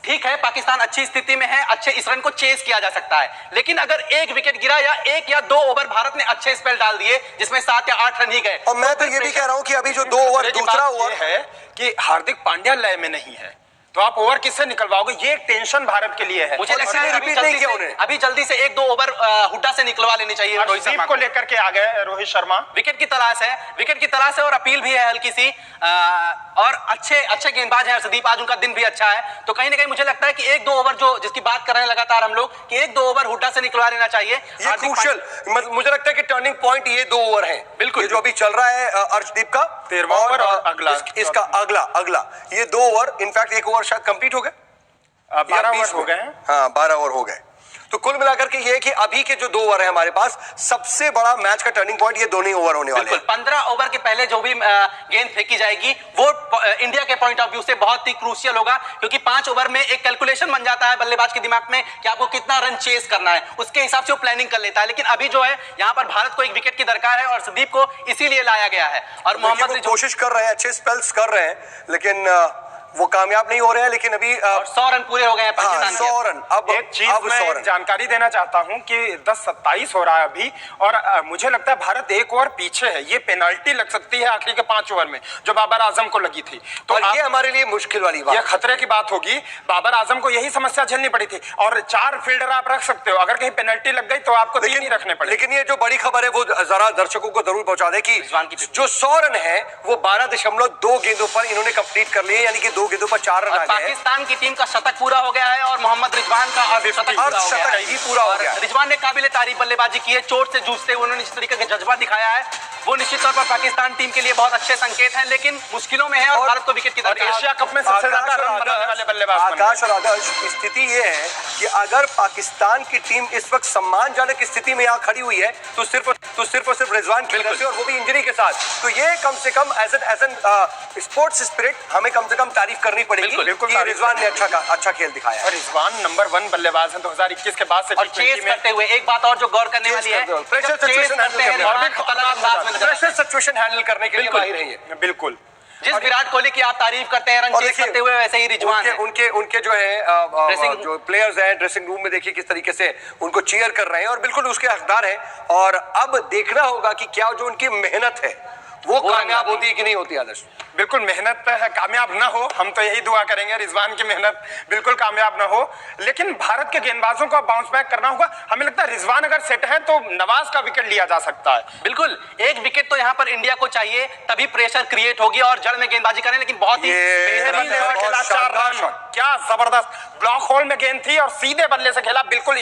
ठीक है पाकिस्तान अच्छी स्थिति में है, अच्छे इस रन को चेस किया जा सकता है, लेकिन अगर 1 विकेट गिरा या 1 या 2 ओवर भारत ने अच्छे स्पेल डाल दिए जिसमें 7 या 8 रन ही गए, और मैं तो ये भी कह रहा हूं कि अभी जो 2 ओवर दूसरा ओवर है कि हार्दिक पांड्या लय में नहीं है तो आप ओवर किससे निकलवाओगे, ये एक टेंशन भारत के लिए है। मुझे लगता है अभी जल्दी से 1-2 ओवर हुड्डा से निकलवा लेनी चाहिए। रोहित शर्मा को लेकर के आ गए रोहित शर्मा, विकेट की तलाश है और अपील भी है हल्की सी, और अच्छे गेंदबाज हैं अर्शदीप, आज उनका दिन भी अच्छा है। तो कहीं ना कहीं मुझे लगता है कि 1-2 ओवर जो जिसकी बात कर रहे हैं लगातार हम लोग कि 1-2 ओवर हुड्डा से निकलवा लेना चाहिए। ये क्रूशियल, मुझे लगता है कि टर्निंग पॉइंट ये 2 ओवर है। बिल्कुल जो अभी चल रहा है अर्शदीप का, 13वां ओवर और अगला इसका अगला ये 2 ओवर, इनफैक्ट 1 ओवर शायद कंप्लीट हो गए, 12 ओवर हो गए हैं। हाँ 12 ओवर हो गए। तो कुल मिलाकर के ये है कि अभी के जो 2 ओवर है हमारे पास, सबसे बड़ा मैच का टर्निंग पॉइंट ये दोनों ही ओवर होने वाले हैं। 15 ओवर के पहले जो भी गेंद फेंकी जाएगी वो इंडिया के पॉइंट ऑफ व्यू से बहुत ही क्रूशियल होगा, क्योंकि 5 ओवर में एक कैलकुलेशन बन जाता है बल्लेबाज के दिमाग में कि आपको कितना रन चेस करना है, उसके हिसाब से वो प्लानिंग कर लेता है। लेकिन अभी जो है यहाँ पर भारत को एक विकेट की दरकार है और संदीप को इसीलिए लाया गया है। और मोहम्मद कोशिश कर रहे हैं, अच्छे स्पेल्स कर रहे हैं, लेकिन वो कामयाब नहीं हो रहे हैं। लेकिन अभी 100 रन पूरे हो गए हैं पाकिस्तान 100 रन। अब एक चीज मैं एक जानकारी देना चाहता हूं कि 10-27 हो रहा है अभी, और मुझे लगता है भारत 1 ओवर पीछे है। ये पेनल्टी लग सकती है आखिरी के 5 ओवर में जो बाबर आजम को लगी थी, तो ये हमारे लिए मुश्किल वाली बात, ये खतरे की बात होगी। बाबर आजम को यही समस्या झेलनी पड़ी थी, और 4 फील्डर आप रख सकते हो, अगर कहीं पेनल्टी लग गई तो आपको 3 ही रखने पड़े। लेकिन ये जो बड़ी खबर है वो जरा दर्शकों को जरूर पहुंचा दे कि जो 100 रन है वो 12.2 गेंदों पर इन्होंने कंप्लीट कर लिए, यानी कि 2 गेंदों पर 4 रन। पाकिस्तान की टीम का शतक पूरा हो गया है और मोहम्मद रिजवान का अर्धशतक पूरा हो गया। रिजवान ने काबिले तारीफ बल्लेबाजी की है, चोट से जूझते हुए उन्होंने जिस तरीके का जज्बा दिखाया है वो निश्चित तौर पर पाकिस्तान टीम के लिए बहुत अच्छे संकेत हैं, लेकिन मुश्किलों में है और भारत को विकेट की दरकार। एशिया कप में सबसे ज्यादा रन बनाने वाले बल्लेबाज आकाश और आदर्श, स्थिति ये है कि अगर पाकिस्तान की टीम इस वक्त सम्मानजनक स्थिति में यहाँ खड़ी हुई है तो सिर्फ और सिर्फ रिजवान की वजह से, और वो भी इंजरी के साथ। तो ये कम से कम एज एन स्पोर्ट्स स्पिरिट हमें कम से कम तारीफ करनी पड़ेगी। बिल्कुल कि रिजवान ने अच्छा खेल दिखाया है। और रिजवान नंबर 1 बल्लेबाज हैं 2021 के बाद से। और चेस करते हुए एक बात और जो गौर करने वाली है, प्रेशर सिचुएशन हैंडल करने के लिए माहिर है। बिल्कुल, जिस विराट कोहली की आप तारीफ करते हैं रन चेस करते हुए, वैसे ही रिजवान उनके जो है जो प्लेयर्स हैं ड्रेसिंग रूम में, देखिए किस तरीके से उनको चीयर कर रहे हैं और बिल्कुल उसके हकदार हैं। और अब देखना होगा कि क्या जो उनकी मेहनत है वो कामयाब होती है कि नहीं होती। आदर्श, बिल्कुल मेहनत कामयाब ना हो, हम तो यही दुआ करेंगे रिजवान की मेहनत बिल्कुल कामयाब ना हो। लेकिन भारत के गेंदबाजों को बाउंस बैक करना होगा। हमें लगता है रिजवान अगर सेट है तो नवाज का विकेट लिया जा सकता है। बिल्कुल, एक विकेट तो यहाँ पर इंडिया को चाहिए, तभी प्रेशर क्रिएट होगी और जड़ में गेंदबाजी करें। लेकिन बहुत ही बेहतरीन खेला, 4 रन, क्या जबरदस्त ब्लॉक होल में गेंद थी और सीधे बल्ले से खेला, बिल्कुल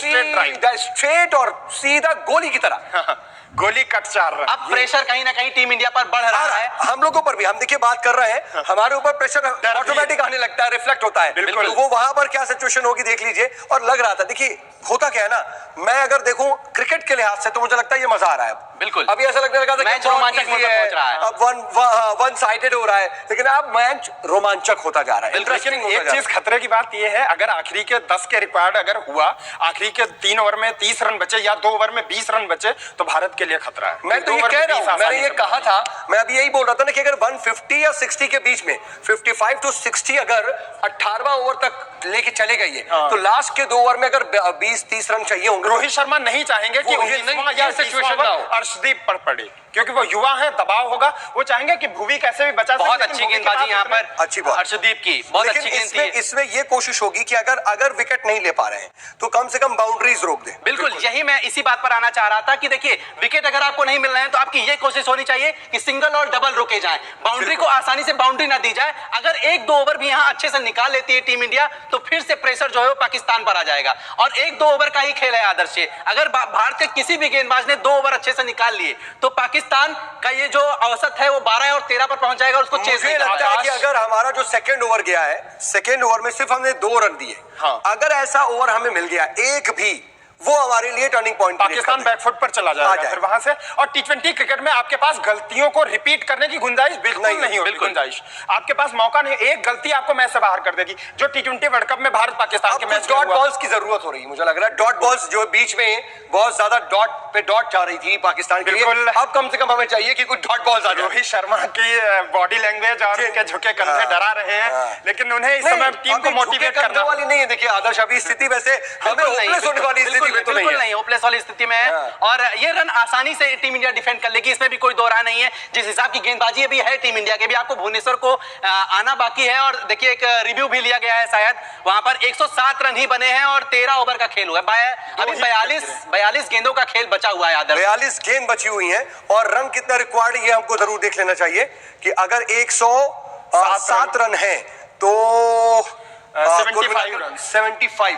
स्ट्रेट और सीधा गोली की तरह गोली कट 4 रन। अब प्रेशर कहीं ना कहीं टीम इंडिया पर बढ़ रहा है। हम लोगों पर भी, हम देखिए बात कर रहे हैं, हमारे ऊपर प्रेशर ऑटोमेटिक आने लगता है, रिफ्लेक्ट होता है। बिल्कुल, वो वहां पर क्या सिचुएशन होगी देख लीजिए। और लग रहा था, देखिए होता क्या है ना, मैं अगर देखूं क्रिकेट के लिहाज से तो मुझे लगता है ये मजा आ रहा है। बिल्कुल, अभी ऐसा लगने लगा था मैच रोमांचक पहुंच रहा है, अब वन साइडेड हो रहा है, लेकिन अब मैच रोमांचक होता जा रहा है। लेकिन एक चीज खतरे की बात यह है, अगर आखिरी के 10 के रिक्वायर्ड अगर हुआ, आखिरी के 3 ओवर में 30 रन बचे या 2 ओवर में 20 रन बचे तो भारत के लिए खतरा है। मैं तो ये कह रहा हूं, मैंने ये कहा था, मैं अभी यही बोल रहा था ना कि अगर 150 या 60 के बीच में 55 to 60 अगर 18वां ओवर तक लेके चले गए तो लास्ट के 2 ओवर में अगर 20-30 रन चाहिए होंगे। रोहित शर्मा नहीं चाहेंगे कि सिचुएशन ना हो, अर्शदीप पर पड़े, क्योंकि वो युवा है, दबाव होगा। वो चाहेंगे कि भुवी कैसे भी बचा। बहुत अच्छी गेंदबाजी यहाँ पर अच्छी बात अर्शदीप की, बहुत अच्छी गेंद थी। इसमें ये कोशिश होगी कि अगर विकेट नहीं ले पा रहे हैं तो कम से कम बाउंड्रीज रोक दें। बिल्कुल, यही मैं इसी बात पर आना चाह रहा था कि देखिए विकेट अगर आपको नहीं मिल रहे हैं तो आपकी ये कोशिश होनी चाहिए कि सिंगल और डबल रोके जाएं, बाउंड्री को आसानी से बाउंड्री ना दी जाए। अगर 1-2 ओवर भी यहाँ अच्छे से निकाल लेती है टीम इंडिया तो फिर से प्रेशर जो है वो पाकिस्तान पर आ जाएगा। और 1-2 ओवर का ही खेल है आदर्श। अगर भारत के किसी भी गेंदबाज ने 2 ओवर अच्छे से निकाल लिए तो पाकिस्तान का ये जो औसत है वो 12 और 13 पर पहुंच जाएगा। उसको मुझे लगता है कि अगर हमारा जो सेकंड ओवर गया है, सेकंड ओवर में सिर्फ हमने 2 रन दिए, अगर ऐसा ओवर हमें मिल गया एक भी, वो हमारे लिए टर्निंग पॉइंट, पाकिस्तान बैकफुट पर चला जाएगा फिर वहां से। और T20 क्रिकेट में आपके पास गलतियों को रिपीट करने की गुंजाइश बिल्कुल नहीं होगी। गुंजाइश आपके पास मौका नहीं, एक गलती आपको मैच से बाहर कर देगी, जो T20 वर्ल्ड कप में भारत पाकिस्तान के मैच डॉट बॉल्स की जरूरत हो रही है। मुझे लग रहा है डॉट बॉल्स जो बीच में बहुत ज्यादा डॉट पे डॉट जा रही थी पाकिस्तान के लिए, अब कम से कम हमें चाहिए कि कुछ डॉट बॉल्स आ जाए। रोहित शर्मा की बॉडी लैंग्वेज और उनके झुके कंधे डरा रहे हैं, लेकिन उन्हें इस समय टीम को मोटिवेट करने वाली नहीं है। देखिए आदर्श, अभी स्थिति वैसे हमें होपलेस होने वाली स्थिति में तो नहीं है, वाली स्थिति में है। और ये रन आसानी से टीम इंडिया डिफेंड कर लेगी, इसमें भी कोई दो राय नहीं है। जिस हिसाब की गेंदबाजी अभी है टीम इंडिया के, भी आपको भुवनेश्वर को आना बाकी है। और देखिए एक रिव्यू भी लिया गया है, शायद वहां पर 107 रन ही बने हैं और 13 ओवर का खेल हुआ है। अभी 42 गेंदों का खेल बचा हुआ है आदर्श, 42 गेंद बची हुई हैं। और रन कितना रिक्वायर्ड ये हमको जरूर देख लेना चाहिए कि अगर 107 रन है तो 75 रन। 75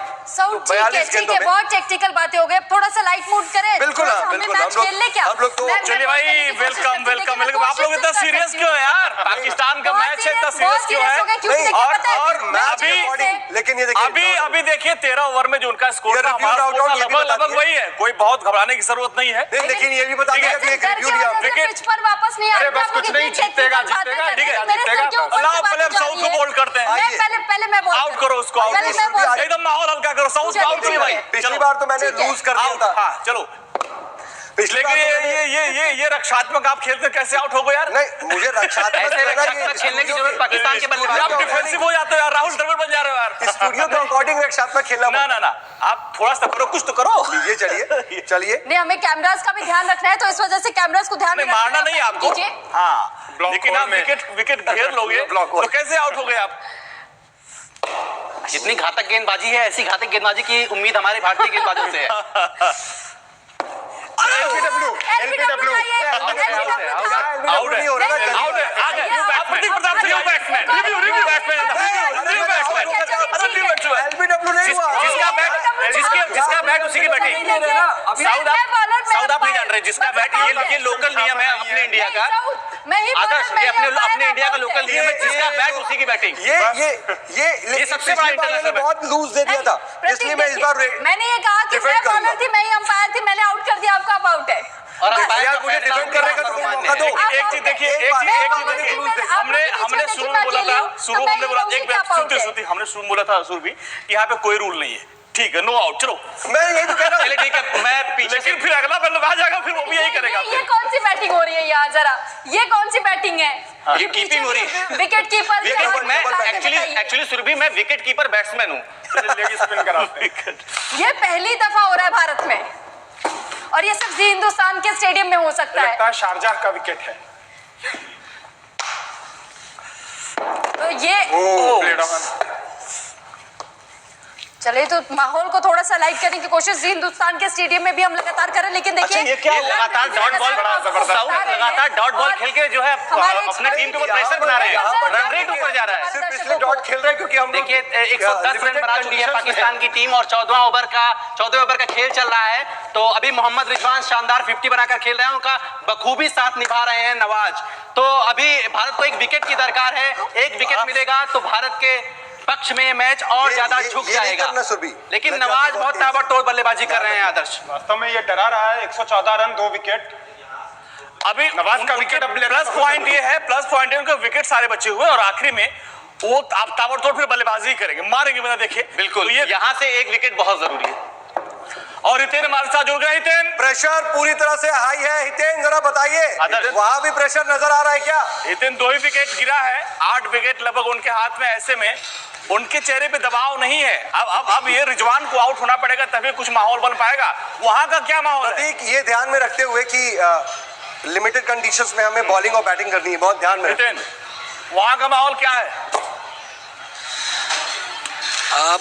ठीक है, बहुत टेक्निकल बातें हो गई, थोड़ा सा लाइट मूड करें। बिल्कुल हमें बिल्कुल, मैच हम लोग- खेलने क्या हम लोग तो- मैं चलिए भाई, बोलने की कोशिश वेलकम करती हूँ, वेलकम लेकिन वेलकम। मैं आप लोग इतना कोशिश तो सीरियस करती क्यों हूँ। है यार? पाकिस्तान का बहुत मैच है, इतना serious, सीरियस बहुत क्यों serious है? हो गए, क्योंकि नहीं, देखिए पता है, और मैच मैच के के से- अकॉर्डिंग, लेकिन ये देखिए अभी देखिए 13 ओवर में जो उनका स्कोर ये था, review हमारा आउट स्कोर आउट ये भी लगभग बता लगभग दिए। वही है। कोई बहुत घबराने की जरूरत नहीं है। नहीं, लेकिन ये भी बता ठीक दिया है, कि एक डर रिव्यू की लिया वजह से विकेट- पिच पर वापस नहीं अरे आएगा, बस आप कुछ लोग नहीं, इतनी जीतेगा, technical बातें जीतेगा, करते ठीक है, हैं, मेरे सर जीतेगा के ऊपर अल्लाह, से बातें पहले हम जा साउथ रही को है। बोल्ड करते हैं। आइए। पहले मैं बोलती आउट हूँ। करो उसको, आउट पहले करो। मैं बोलती हूँ। एकदम माहौल हल्का करो, साउथ चलिए, आउट करिए भाई। ठीक पिछली बार तो मैंने ठीक है। लूज कर दिया आउट, था। हाँ चलो। पिछली लेकिन बार तो मैंने- ये रक्षात्मक आप खेलते कैसे आउट हो गए यार? नहीं, मुझे रक्षात्मक ऐसे खेलना रक्षात्मक ये खेलने की स्टूडियो जरूरत पाकिस्तान के बल्लेबाज आप को है। डिफेंसिव हो जाते हो यार, राहुल द्रविड़ बन जा रहे हो यार। स्टूडियो के अकॉर्डिंग रक्षात्मक खेलना ना ना ना, आप थोड़ा सा करो, कुछ तो करो। लीजिए, चलिए चलिए। नहीं, हमें कैमरास का भी ध्यान रखना है, तो इस वजह से कैमरास को ध्यान में नहीं, मारना रखना नहीं है, आपको। कीजिए। हाँ, ब्लॉक लेकिन होल आप में। विकेट घेर लोगे ब्लॉक होल। तो कैसे आउट हो गए आप? जितनी घातक गेंदबाजी है, ऐसी घातक गेंदबाजी की उम्मीद हमारे भारतीय गेंदबाजों से है। LBW, LBW आइए, LBW था। आउट है, नहीं हो रहा ना, चलिए। आउट है, आ गए। आप Prateek Pratap Singh, batsman, review batsman, review batsman, review batsman. LBW नहीं हुआ। जिसका बैट उसी की बैटिंग। साउथ आप नहीं जान रहे, जिसका बैट, ये लोकल नियम है अपने इंडिया का। आदर्श, ये अपने इंडिया का लोकल नियम है, जिसका बैट उसी की बैटिंग। ये सबसे बड़ा international match। बहुत लूज दे दिया था, इसलिए मैं इस बार मैंने ये कहा कि मैं डिफेंड बॉलर करूंगा। थी, मैं ही अंपायर थी, मैंने आउट कर दिया, आपका अब आउट है। और यार, अंपायर मुझे डिफेंड करने का तो कोई मौका दो। एक चीज देखिए, हमने शुरू में बोला था, हमने बोला हमने शुरू में बोला था शुरू भी, यहाँ पे कोई रूल नहीं है, ठीक है, नो आउट, चलो। मैं यही तो कह रहा हूँ। चलिए ठीक है, मैं पीछे, लेकिन फिर अगला बल्लेबाज आएगा, फिर वो भी यही करेगा। ये कौन सी बैटिंग हो रही है यहाँ, जरा ये कौन सी बैटिंग है? ये कीपिंग हो रही है। विकेट कीपर मैं एक्चुअली सुरभि, मैं विकेट कीपर बैट्समैन हूँ। लेग स्पिन कराते हैं। ये पहली दफा हो रहा है भारत में, और ये सिर्फ हिंदुस्तान के स्टेडियम में हो सकता है। लगता है शारजाह का विकेट है। तो ये प्लेड ऑन। चलिए, तो माहौल को थोड़ा सा लाइट करने की कोशिश हिंदुस्तान के स्टेडियम में भी हम लगातार कर रहे हैं, लेकिन देखिए अच्छा, ये क्या लगातार डॉट बॉल, साउथ लगातार डॉट बॉल खेल के जो है अपने टीम के ऊपर प्रेशर बना रहे हैं, रन रेट ऊपर जा रहा है। सिर्फ इसलिए डॉट खेल रहे हैं क्योंकि हम लोग देखिए 110 रन बना चुकी है पाकिस्तान की टीम, और 14 ओवर का खेल चल रहा है। तो अभी मोहम्मद रिजवान शानदार 50 बनाकर खेल रहे हैं, उनका बखूबी साथ निभा रहे हैं नवाज। तो अभी भारत को एक विकेट की दरकार है, एक विकेट मिलेगा तो भारत के पक्ष में मैच और ज्यादा झुक जाएगा। लेकिन नवाज बहुत ताबड़तोड़ बल्लेबाजी कर रहे हैं आदर्श। वास्तव में ये डरा रहा है। 114 रन, 2 विकेट। अभी नवाज का विकेट अब प्लस पॉइंट ये है, उनके विकेट सारे बचे हुए हैं, और आखिरी में वो आप ताबड़तोड़ फिर बल्लेबाजी करेंगे, मारेंगे बिना देखे। बिल्कुल, तो ये यहाँ से एक विकेट बहुत जरूरी है। और हितेन हमारे साथ जुड़ गए। हितेन, प्रेशर पूरी तरह से हाई है। हितेन, जरा बताइए, वहां भी प्रेशर नजर आ रहा है क्या? हितेन 2 ही विकेट गिरा है, 8 विकेट लगभग उनके हाथ में, ऐसे में उनके चेहरे पे दबाव नहीं है। अब ये रिजवान को आउट होना पड़ेगा, तभी कुछ माहौल बन पाएगा। वहां का क्या माहौल है? प्रतीक, ये ध्यान में रखते हुए कि लिमिटेड कंडीशंस में हमें बॉलिंग और बैटिंग करनी है, बहुत ध्यान में रखें। हितेन, वहां का माहौल क्या है?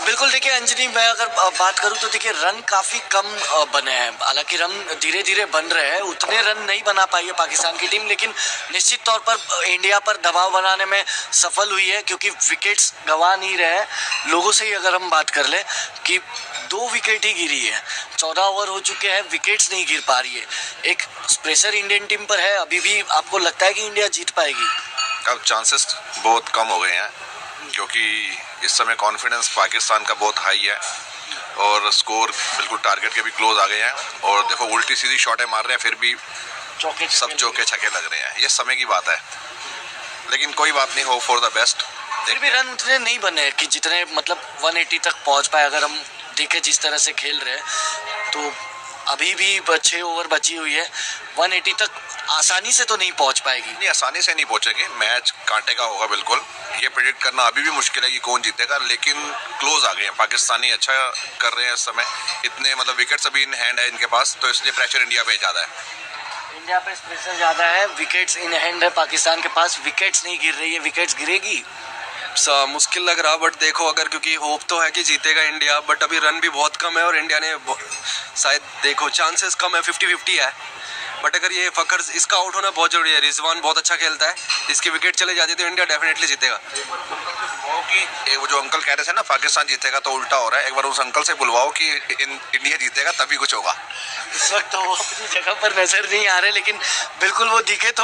बिल्कुल, देखिए अंजनी, मैं अगर बात करूं तो देखिए रन काफ़ी कम बने हैं। हालांकि रन धीरे धीरे बन रहे हैं, उतने रन नहीं बना पाई है पाकिस्तान की टीम, लेकिन निश्चित तौर पर इंडिया पर दबाव बनाने में सफल हुई है, क्योंकि विकेट्स गंवा नहीं रहे हैं। लोगों से ही अगर हम बात कर लें कि 2 विकेट ही गिरी है, 14 ओवर हो चुके हैं, विकेट्स नहीं गिर पा रही है। एक प्रेशर इंडियन टीम पर है। अभी भी आपको लगता है कि इंडिया जीत पाएगी? अब चांसेस बहुत कम हो गए हैं, क्योंकि इस समय कॉन्फिडेंस पाकिस्तान का बहुत हाई है, और स्कोर बिल्कुल टारगेट के भी क्लोज आ गए हैं। और देखो, उल्टी सीधी शॉटें मार रहे हैं, फिर भी सब चौके छक्के लग रहे हैं। ये समय की बात है, लेकिन कोई बात नहीं, होप फॉर द बेस्ट। फिर भी रन उतने नहीं बने कि जितने मतलब 180 तक पहुंच पाए। अगर हम देखें जिस तरह से खेल रहे हैं, तो अभी भी 6 ओवर बची हुई है, 180 तक आसानी से तो नहीं पहुंच पाएगी। नहीं, आसानी से नहीं पहुंचेगी, मैच कांटे का होगा बिल्कुल। ये प्रेडिक्ट करना अभी भी मुश्किल है कि कौन जीतेगा, लेकिन क्लोज आ गए हैं। पाकिस्तानी अच्छा कर रहे हैं इस समय, इतने मतलब विकेट्स अभी इन हैंड है इनके पास, तो इसलिए प्रेशर इंडिया पे ज़्यादा है। इंडिया पे प्रेशर ज़्यादा है, विकेट्स इन हैंड है पाकिस्तान के पास, विकेट्स नहीं गिर रही है। विकेट्स गिरेगी मुश्किल लग रहा, बट देखो, अगर क्योंकि होप तो है कि जीतेगा इंडिया, बट अभी रन भी बहुत कम है, और इंडिया ने शायद देखो चांसेस कम है, 50-50 है, बट अगर ये फखर इसका आउट होना बहुत जरूरी है। रिजवान बहुत अच्छा खेलता है, इसकी विकेट चले जाती तो इंडिया डेफिनेटली जीतेगा। कि वो जो अंकल कह रहे थे ना पाकिस्तान जीतेगा, तो उल्टा हो रहा है। एक बार उस अंकल से बुलवाओ कि इंडिया जीतेगा तभी कुछ होगा। इस वक्त तो वो अपनी जगह पर नजर नहीं आ रहे, लेकिन बिल्कुल वो दिखे तो